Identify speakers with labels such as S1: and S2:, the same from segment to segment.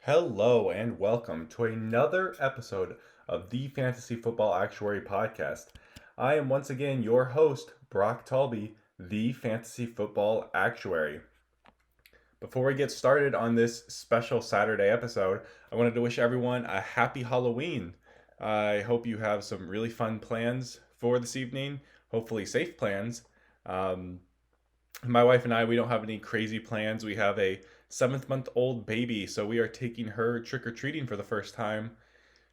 S1: Hello and welcome to another episode of the Fantasy Football Actuary Podcast. I am once again your host, Brock Talby, the Fantasy Football Actuary. Before we get started on this special Saturday episode, I wanted to wish everyone a happy Halloween. I hope you have some really fun plans for this evening, hopefully safe plans. Um, my wife and I, we don't have any crazy plans. We have a 7-month-old baby, so we are taking her trick or treating for the first time.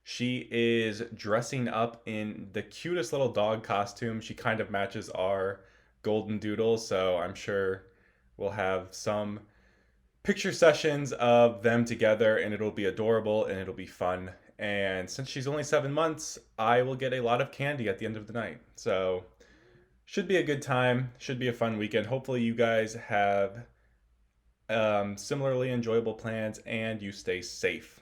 S1: She is dressing up in the cutest little dog costume. She kind of matches our golden doodle, so I'm sure we'll have some picture sessions of them together, and it'll be adorable and it'll be fun. And since she's only 7 months, I will get a lot of candy at the end of the night. So should be a good time. Should be a fun weekend. Hopefully, you guys have similarly enjoyable plans and you stay safe.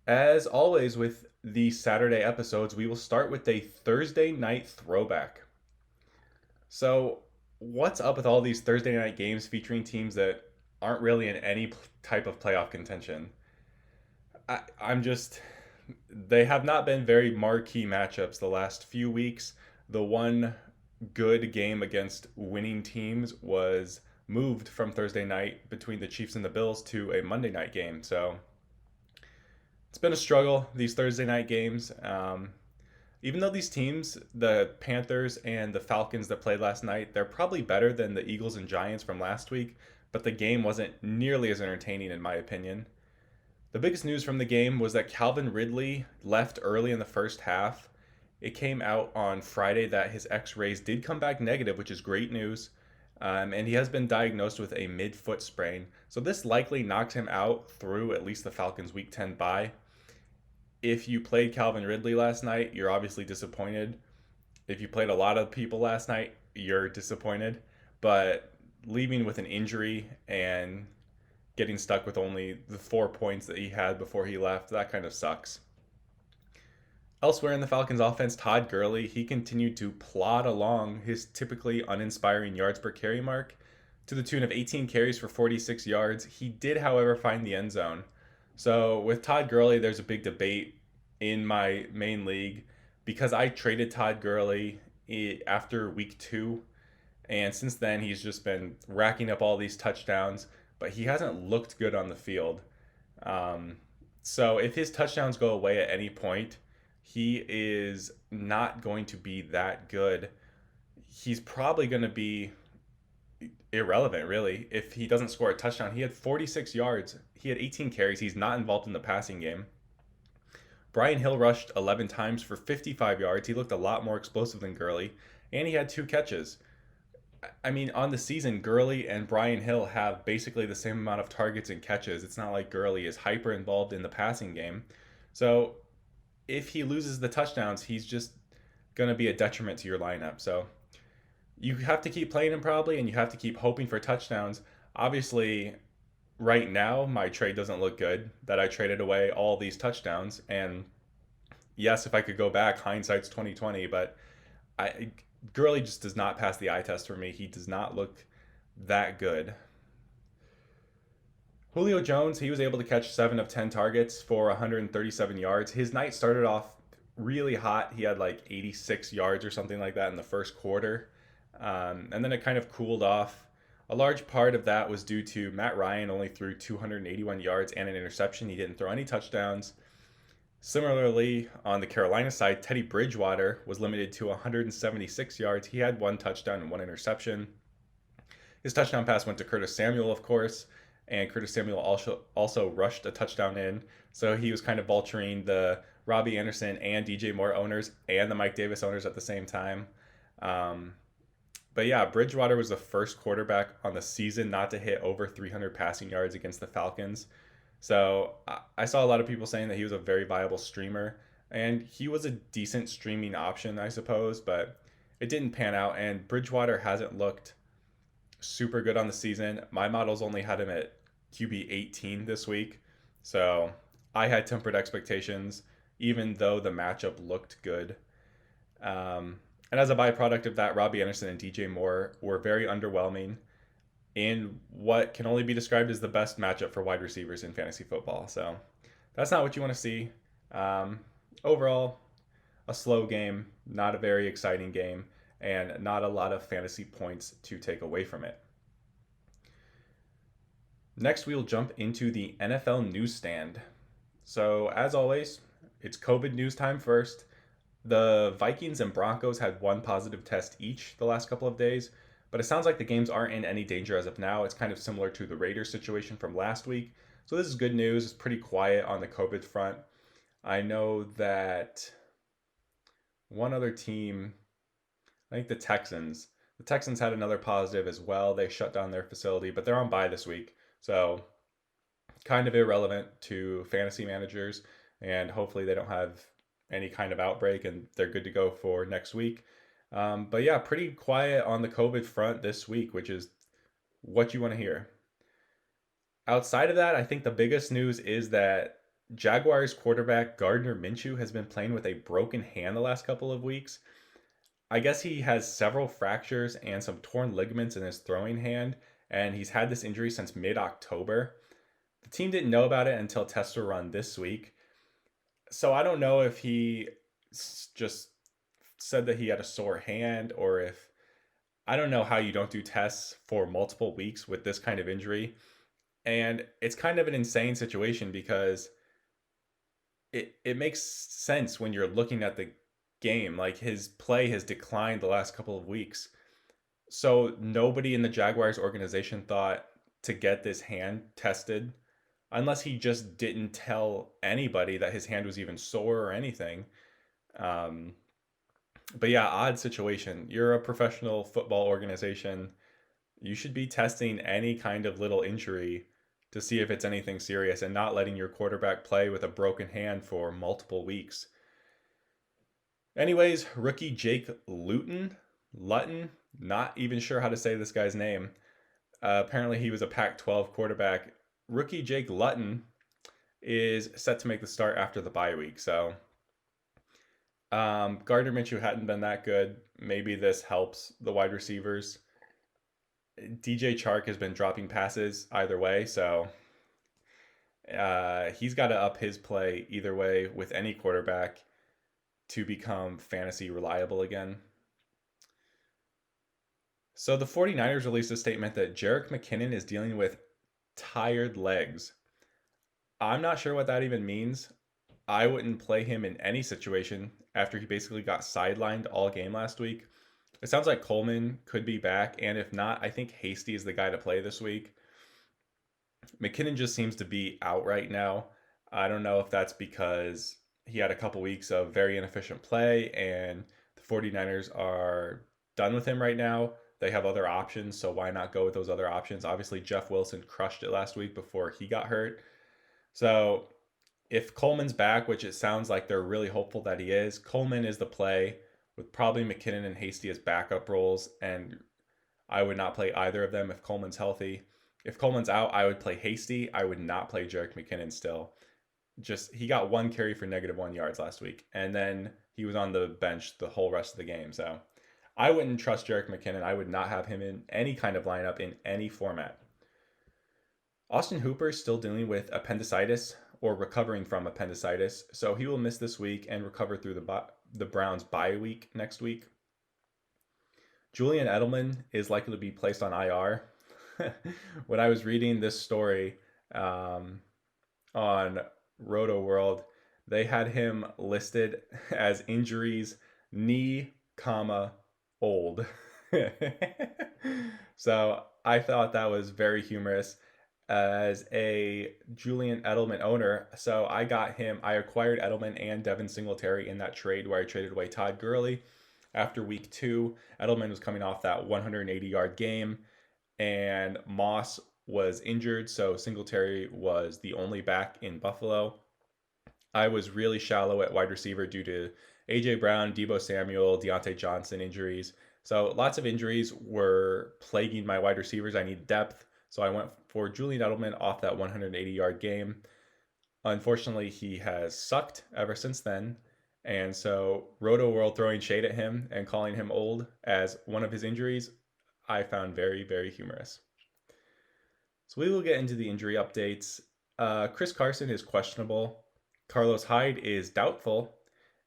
S1: As always, with the Saturday episodes, we will start with a Thursday night throwback. So, what's up with all these Thursday night games featuring teams that aren't really in any type of playoff contention? I'm just. They have not been very marquee matchups the last few weeks. The one good game against winning teams was moved from Thursday night between the Chiefs and the Bills to a Monday night game. So it's been a struggle, these Thursday night games. Even though these teams, the Panthers and the Falcons that played last night, they're probably better than the Eagles and Giants from last week, but the game wasn't nearly as entertaining, in my opinion. The biggest news from the game was that Calvin Ridley left early in the first half. It came out on Friday that his x-rays did come back negative, which is great news. And he has been diagnosed with a mid-foot sprain. So this likely knocks him out through at least the Falcons' Week 10 bye. If you played Calvin Ridley last night, you're obviously disappointed. If you played a lot of people last night, you're disappointed. But leaving with an injury and getting stuck with only the 4 points that he had before he left, that kind of sucks. Elsewhere in the Falcons offense, Todd Gurley, he continued to plod along his typically uninspiring yards per carry mark to the tune of 18 carries for 46 yards. He did, however, find the end zone. So with Todd Gurley, there's a big debate in my main league because I traded Todd Gurley after week 2. And since then, he's just been racking up all these touchdowns, but he hasn't looked good on the field. So if his touchdowns go away at any point, he is not going to be that good. He's probably going to be irrelevant, really, if he doesn't score a touchdown. He had 46 yards. He had 18 carries. He's not involved in the passing game. Brian Hill rushed 11 times for 55 yards. He looked a lot more explosive than Gurley, and he had 2 catches. I mean, on the season, Gurley and Brian Hill have basically the same amount of targets and catches. It's not like Gurley is hyper involved in the passing game. So if he loses the touchdowns, he's just going to be a detriment to your lineup. So you have to keep playing him probably, and you have to keep hoping for touchdowns. Obviously, right now, my trade doesn't look good that I traded away all these touchdowns. And yes, if I could go back, hindsight's 2020, but Gurley just does not pass the eye test for me. He does not look that good. Julio Jones, he was able to catch 7 of 10 targets for 137 yards. His night started off really hot. He had like 86 yards or something like that in the first quarter. And then it kind of cooled off. A large part of that was due to Matt Ryan only threw 281 yards and an interception. He didn't throw any touchdowns. Similarly, on the Carolina side, Teddy Bridgewater was limited to 176 yards. He had 1 touchdown and 1 interception. His touchdown pass went to Curtis Samuel, of course, and Curtis Samuel also rushed a touchdown in. So he was kind of vulturing the Robbie Anderson and DJ Moore owners and the Mike Davis owners at the same time. But yeah, Bridgewater was the first quarterback on the season not to hit over 300 passing yards against the Falcons. So I saw a lot of people saying that he was a very viable streamer, and he was a decent streaming option, I suppose, but it didn't pan out, and Bridgewater hasn't looked super good on the season. My models only had him at QB 18 this week, so I had tempered expectations, even though the matchup looked good. And as a byproduct of that, Robbie Anderson and DJ Moore were very underwhelming. in what can only be described as the best matchup for wide receivers in fantasy football. So that's not what you want to see. Um, Overall, a slow game, not a very exciting game, and not a lot of fantasy points to take away from it. Next, we'll jump into the NFL newsstand. So, as always, it's COVID news time first. The Vikings and Broncos had one positive test each the last couple of days, but it sounds like the games aren't in any danger as of now. It's kind of similar to the Raiders situation from last week. So, this is good news. It's pretty quiet on the COVID front. I know that one other team, I think the Texans had another positive as well. They shut down their facility, but they're on bye this week. So, kind of irrelevant to fantasy managers, and hopefully they don't have any kind of outbreak and they're good to go for next week. But yeah, pretty quiet on the COVID front this week, which is what you want to hear. Outside of that, I think the biggest news is that Jaguars quarterback Gardner Minshew has been playing with a broken hand the last couple of weeks. I guess he has several fractures and some torn ligaments in his throwing hand, and he's had this injury since mid October. The team didn't know about it until tests were run this week. So I don't know if he just said that he had a sore hand or if I don't know how you don't do tests for multiple weeks with this kind of injury. And it's kind of an insane situation because it makes sense when you're looking at the game. Like his play has declined the last couple of weeks. So nobody in the Jaguars organization thought to get this hand tested unless he just didn't tell anybody that his hand was even sore or anything. Um, but yeah, odd situation. You're a professional football organization. You should be testing any kind of little injury to see if it's anything serious and not letting your quarterback play with a broken hand for multiple weeks. Anyways, rookie Jake Luton, not even sure how to say this guy's name. Apparently, he was a Pac 12 quarterback. Rookie Jake Luton is set to make the start after the bye week. So, Gardner Minshew hadn't been that good. Maybe this helps the wide receivers. DJ Chark has been dropping passes either way. So, he's got to up his play either way with any quarterback to become fantasy reliable again. So the 49ers released a statement that Jerick McKinnon is dealing with tired legs. I'm not sure what that even means. I wouldn't play him in any situation after he basically got sidelined all game last week. It sounds like Coleman could be back, and if not, I think Hasty is the guy to play this week. McKinnon just seems to be out right now. I don't know if that's because he had a couple weeks of very inefficient play and the 49ers are done with him right now. They have other options, so why not go with those other options? Obviously, Jeff Wilson crushed it last week before he got hurt. So if Coleman's back, which it sounds like they're really hopeful that he is, Coleman is the play with probably McKinnon and Hasty as backup roles, and I would not play either of them if Coleman's healthy. If Coleman's out, I would play Hasty. I would not play Jerick McKinnon still. Just he got one carry for -1 yards last week, and then he was on the bench the whole rest of the game. So I wouldn't trust Jerick McKinnon. I would not have him in any kind of lineup in any format. Austin Hooper is still dealing with appendicitis or recovering from appendicitis, so he will miss this week and recover through the Browns bye week next week. Julian Edelman is likely to be placed on IR. When I was reading this story on Roto World, they had him listed as injuries knee, comma, old. So I thought that was very humorous as a Julian Edelman owner. So I got him, I acquired Edelman and Devin Singletary in that trade where I traded away Todd Gurley. After week 2, Edelman was coming off that 180-yard game, and Moss was injured, so Singletary was the only back in Buffalo. I was really shallow at wide receiver due to A.J. Brown, Deebo Samuel, Deontay Johnson injuries. So lots of injuries were plaguing my wide receivers. I need depth, so I went for Julian Edelman off that 180-yard game. Unfortunately, he has sucked ever since then. And so Roto World throwing shade at him and calling him old as one of his injuries, I found very, very humorous. So we will get into the injury updates. Chris Carson is questionable. Carlos Hyde is doubtful.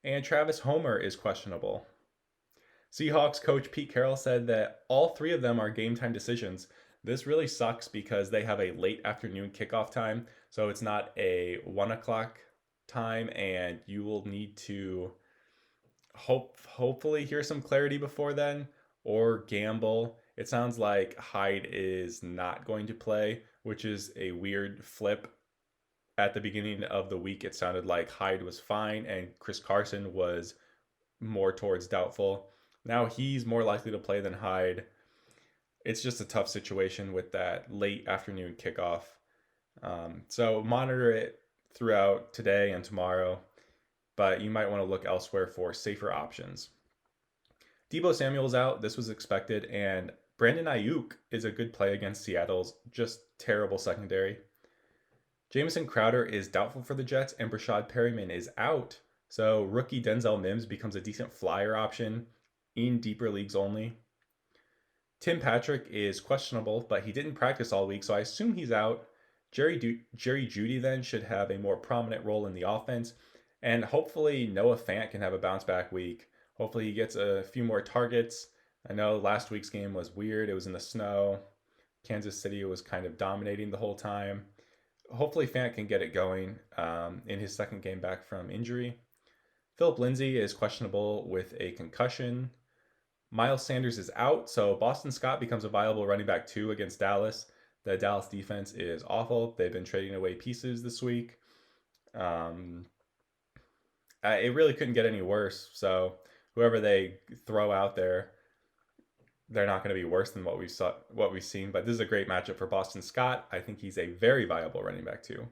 S1: And Travis Homer is questionable. Seahawks coach Pete Carroll said that all three of them are game time decisions. This really sucks because they have a late afternoon kickoff time, so it's not a 1 o'clock time, and you will need to hopefully hear some clarity before then or gamble. It sounds like Hyde is not going to play, which is a weird flip. At the beginning of the week, it sounded like Hyde was fine and Chris Carson was more towards doubtful. Now he's more likely to play than Hyde. It's just a tough situation with that late afternoon kickoff. So monitor it throughout today and tomorrow, but you might want to look elsewhere for safer options. Deebo Samuel's out. This was expected, and Brandon Ayuk is a good play against Seattle's just terrible secondary. Jamison Crowder is doubtful for the Jets, and Brashad Perryman is out. So rookie Denzel Mims becomes a decent flyer option in deeper leagues only. Tim Patrick is questionable, but he didn't practice all week, so I assume he's out. Jerry Jeudy then should have a more prominent role in the offense, and hopefully Noah Fant can have a bounce back week. Hopefully he gets a few more targets. I know last week's game was weird. It was in the snow. Kansas City was kind of dominating the whole time. Hopefully Fant can get it going in his second game back from injury. Philip Lindsay is questionable with a concussion. Miles Sanders is out, so Boston Scott becomes a viable running back 2 against Dallas. The Dallas defense is awful. They've been trading away pieces this week. It really couldn't get any worse. So whoever they throw out there, they're not going to be worse than what we've seen. But this is a great matchup for Boston Scott. I think he's a very viable running back 2.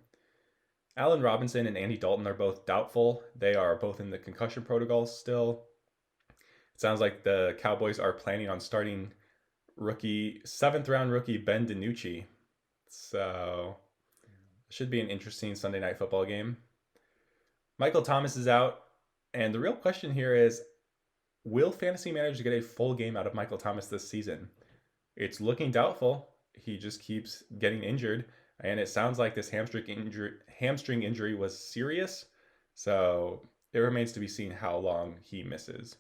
S1: Allen Robinson and Andy Dalton are both doubtful. They are both in the concussion protocols still. It sounds like the Cowboys are planning on starting seventh round rookie Ben DiNucci. So it should be an interesting Sunday night football game. Michael Thomas is out, and the real question here is, will fantasy managers get a full game out of Michael Thomas this season? It's looking doubtful. He just keeps getting injured, and it sounds like this hamstring injury was serious. So it remains to be seen how long he misses.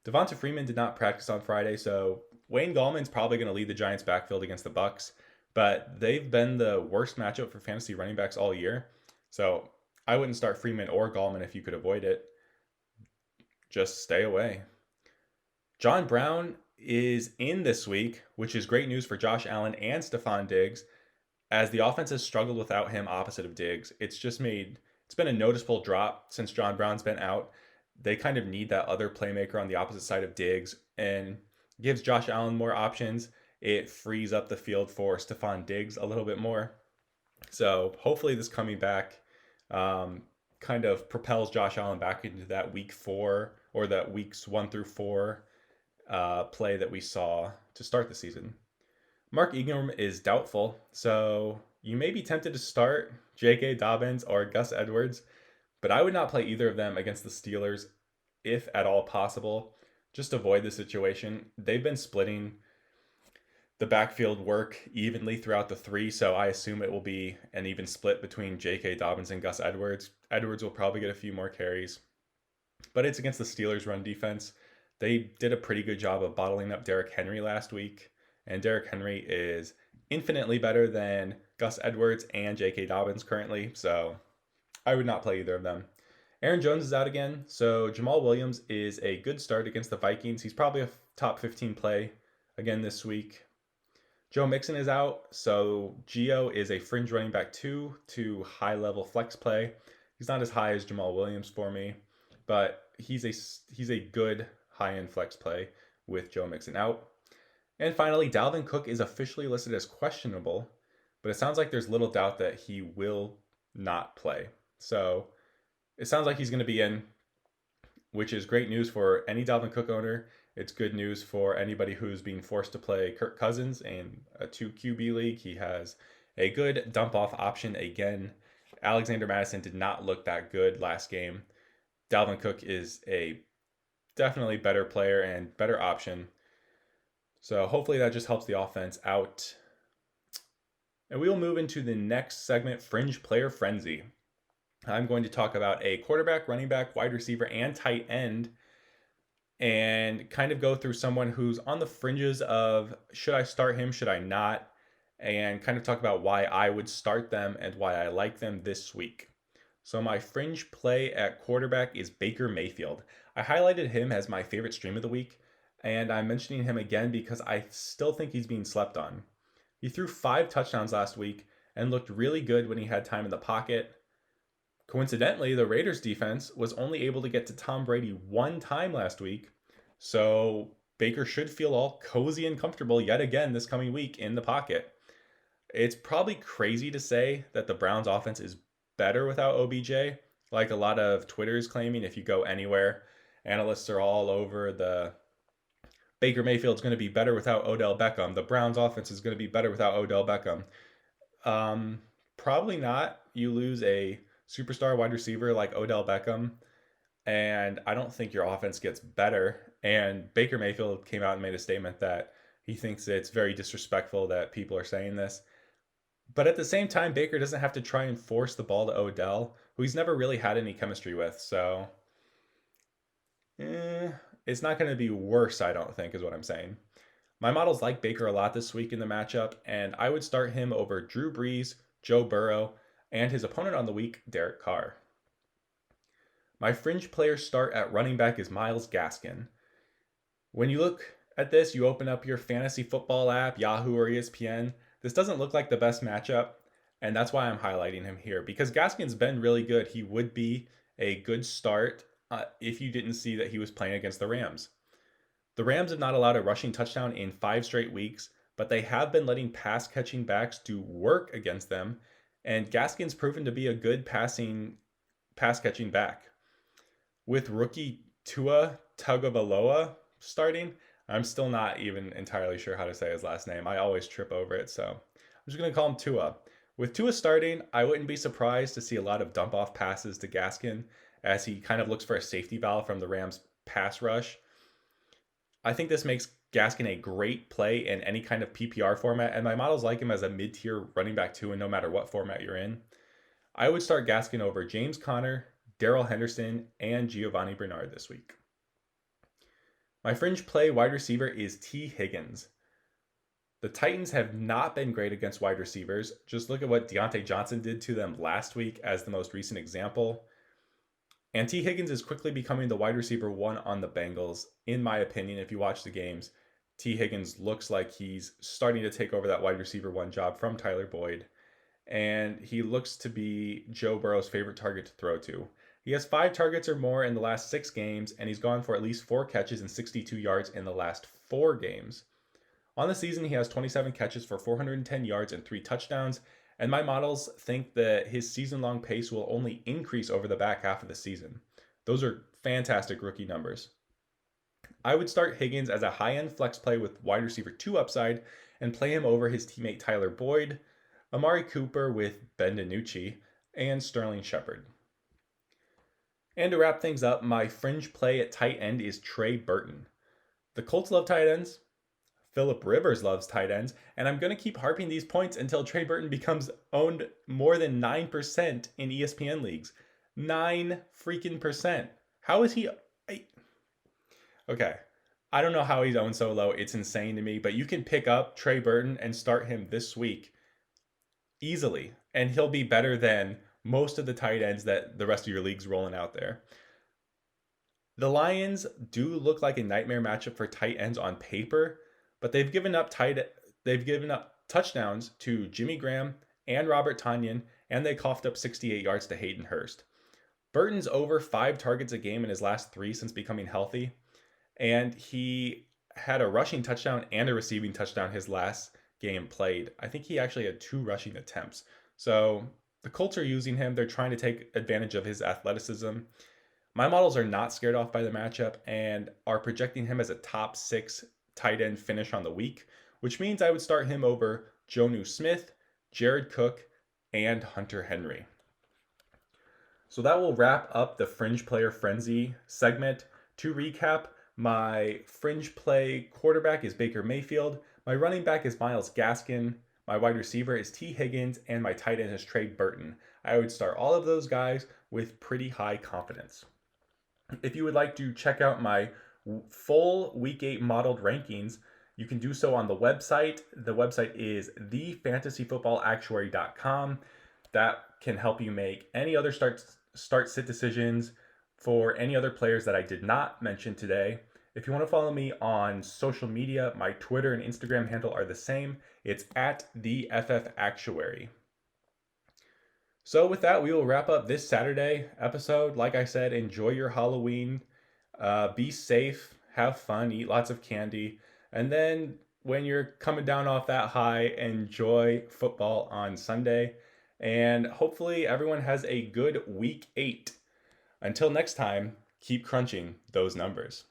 S1: Devonta Freeman did not practice on Friday, so Wayne Gallman's probably going to lead the Giants' backfield against the Bucs, but they've been the worst matchup for fantasy running backs all year. So I wouldn't start Freeman or Gallman if you could avoid it. Just stay away. John Brown is in this week, which is great news for Josh Allen and Stephon Diggs, as the offense has struggled without him opposite of Diggs. It's been a noticeable drop since John Brown's been out. They kind of need that other playmaker on the opposite side of Diggs, and gives Josh Allen more options. It frees up the field for Stephon Diggs a little bit more. So hopefully this coming back kind of propels Josh Allen back into that week 4 or that weeks 1 through 4 play that we saw to start the season. Mark Ingram is doubtful, so you may be tempted to start J.K. Dobbins or Gus Edwards, but I would not play either of them against the Steelers if at all possible. Just avoid the situation. They've been splitting the backfield work evenly throughout the 3, so I assume it will be an even split between J.K. Dobbins and Gus Edwards. Edwards will probably get a few more carries, but it's against the Steelers' run defense. They did a pretty good job of bottling up Derrick Henry last week, and Derrick Henry is infinitely better than Gus Edwards and J.K. Dobbins currently, so I would not play either of them. Aaron Jones is out again, so Jamal Williams is a good start against the Vikings. He's probably a top 15 play again this week. Joe Mixon is out, so Gio is a fringe running back 2 to high-level flex play. He's not as high as Jamal Williams for me, but he's a good high-end flex play with Joe Mixon out. And finally, Dalvin Cook is officially listed as questionable, but it sounds like there's little doubt that he will not play. So it sounds like he's going to be in, which is great news for any Dalvin Cook owner. It's good news for anybody who's being forced to play Kirk Cousins in a 2 QB league. He has a good dump-off option again. Alexander Mattison did not look that good last game. Dalvin Cook is a definitely better player and better option. So hopefully that just helps the offense out. And we will move into the next segment, Fringe Player Frenzy. I'm going to talk about a quarterback, running back, wide receiver, and tight end, and kind of go through someone who's on the fringes of should I start him, should I not, and kind of talk about why I would start them and why I like them this week. So, my fringe play at quarterback is Baker Mayfield. I highlighted him as my favorite stream of the week, and I'm mentioning him again because I still think he's being slept on. He threw 5 touchdowns last week and looked really good when he had time in the pocket. Coincidentally, the Raiders defense was only able to get to Tom Brady 1 time last week, so Baker should feel all cozy and comfortable yet again this coming week in the pocket. It's probably crazy to say that the Browns offense is better without OBJ, like a lot of Twitter is claiming. If you go anywhere, analysts are all over the Baker Mayfield's going to be better without Odell Beckham. The Browns offense is going to be better without Odell Beckham. Probably not. You lose a superstar wide receiver like Odell Beckham, and I don't think your offense gets better. And Baker Mayfield came out and made a statement that he thinks it's very disrespectful that people are saying this. But at the same time, Baker doesn't have to try and force the ball to Odell, who he's never really had any chemistry with. So, it's not going to be worse, I don't think, is what I'm saying. My models like Baker a lot this week in the matchup, and I would start him over Drew Brees, Joe Burrow, and his opponent on the week, Derek Carr. My fringe player start at running back is Myles Gaskin. When you look at this, you open up your fantasy football app, Yahoo or ESPN. This doesn't look like the best matchup, and that's why I'm highlighting him here. Because Gaskin's been really good. He would be a good start if you didn't see that he was playing against the Rams. The Rams have not allowed a rushing touchdown in 5 straight weeks, but they have been letting pass-catching backs do work against them, and Gaskin's proven to be a good pass-catching back. With rookie Tua Tagovailoa starting, I'm still not even entirely sure how to say his last name. I always trip over it, so I'm just going to call him Tua. With Tua starting, I wouldn't be surprised to see a lot of dump-off passes to Gaskin as he kind of looks for a safety valve from the Rams' pass rush. I think this makes Gaskin a great play in any kind of PPR format, and my models like him as a mid-tier running back too, and no matter what format you're in. I would start Gaskin over James Conner, Darrell Henderson, and Giovanni Bernard this week. My fringe play wide receiver is T. Higgins. The Titans have not been great against wide receivers. Just look at what Deontay Johnson did to them last week as the most recent example. And T. Higgins is quickly becoming the wide receiver 1 on the Bengals. In my opinion, if you watch the games, T. Higgins looks like he's starting to take over that wide receiver 1 job from Tyler Boyd. And he looks to be Joe Burrow's favorite target to throw to. He has 5 targets or more in the last 6 games, and he's gone for at least 4 catches and 62 yards in the last 4 games. On the season, he has 27 catches for 410 yards and 3 touchdowns, and my models think that his season-long pace will only increase over the back half of the season. Those are fantastic rookie numbers. I would start Higgins as a high-end flex play with wide receiver 2 upside and play him over his teammate Tyler Boyd, Amari Cooper with Ben DiNucci, and Sterling Shepard. And to wrap things up, my fringe play at tight end is Trey Burton. The Colts love tight ends. Phillip Rivers loves tight ends, and I'm going to keep harping these points until Trey Burton becomes owned more than 9% in ESPN leagues. 9 freaking percent. How is he? Okay. I don't know how he's owned so low. It's insane to me, but you can pick up Trey Burton and start him this week easily, and he'll be better than most of the tight ends that the rest of your league's rolling out there. The Lions do look like a nightmare matchup for tight ends on paper, but they've given up touchdowns to Jimmy Graham and Robert Tonyan, and they coughed up 68 yards to Hayden Hurst. Burton's over 5 targets a game in his last 3 since becoming healthy, and he had a rushing touchdown and a receiving touchdown his last game played. I think he actually had 2 rushing attempts. So the Colts are using him. They're trying to take advantage of his athleticism. My models are not scared off by the matchup and are projecting him as a top 6 tight end finish on the week, which means I would start him over Jonnu Smith, Jared Cook, and Hunter Henry. So that will wrap up the Fringe Player Frenzy segment. To recap, my fringe play quarterback is Baker Mayfield. My running back is Myles Gaskin. My wide receiver is T. Higgins, and my tight end is Trey Burton. I would start all of those guys with pretty high confidence. If you would like to check out my full Week 8 modeled rankings, you can do so on the website. The website is thefantasyfootballactuary.com. That can help you make any other start sit decisions for any other players that I did not mention today. If you want to follow me on social media, my Twitter and Instagram handle are the same. It's at the FF Actuary. So with that, we will wrap up this Saturday episode. Like I said, enjoy your Halloween. Be safe, have fun, eat lots of candy, and then when you're coming down off that high, enjoy football on Sunday. And hopefully everyone has a good week 8. Until next time, keep crunching those numbers.